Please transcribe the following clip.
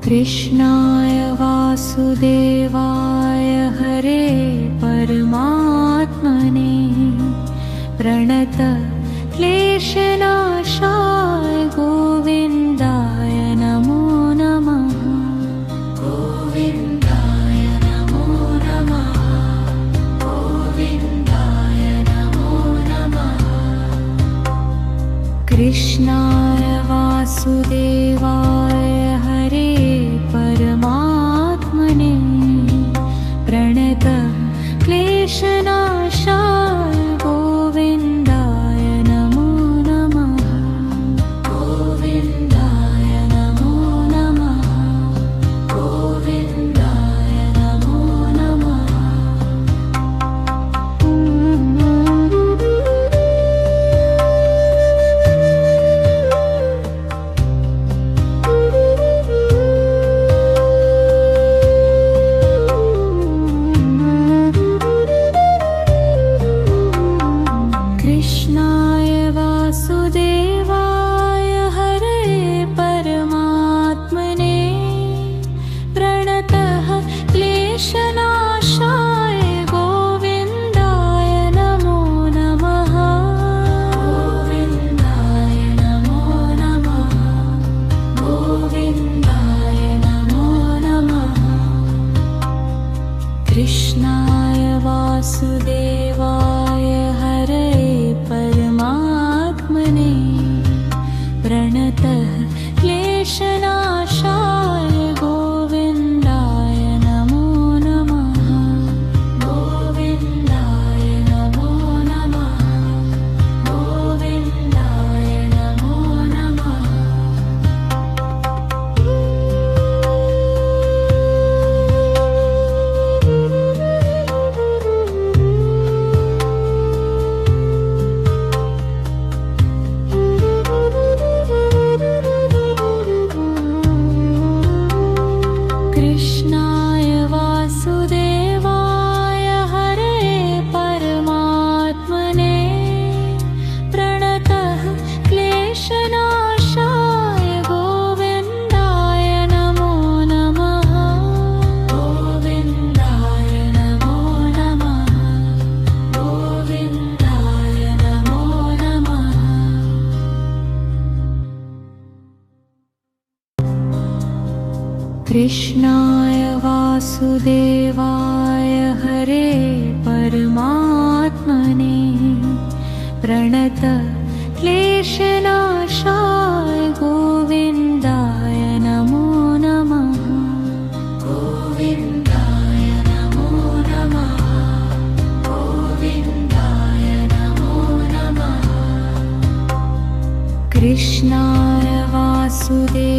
कृष्णाय वासुदेवाय हरे परमात्मने प्रणत क्लेशनाशाय गोविन्दाय नमो नमः। गोविन्दाय नमो नमः। गोविन्दाय नमो नमः। कृष्णाय वासुदेवाय हरे परमात्मने प्रणत क्लेशनाशाय गोविन्दाय नमो नमः। गोविन्दाय नमो नमः। गोविन्दाय नमो नमः। कृष्णाय वासुदेवाय हरे परमात्मने प्रणतः क्लेशनाशाय गोविन्दाय नमो नमः। गोविन्दाय नमो नमः। गोविन्दाय नमो नमः। कृष्णाय वासुदेवाय हरे परमात्मने प्रणतः क्लेशनाशाय गोविन्दाय नमो नमः। गोविन्दाय नमो नमः। गोविन्दाय नमो नमः। कृष्णाय वासुदेवाय हरे परमात्मने प्रणतः क्लेशनाशाय गोविन्दाय नमो नमः। गोविन्दाय नमो नमः। गोविन्दाय नमो नमः। कृष्णाय वासुदेवाय हरे परमात्मने प्रणत क्लेशनाशाय गोविन्दाय नमो नमः। गोविन्दाय नमो नमः। गोविन्दाय नमो नमः। कृष्णाय वासुदेवाय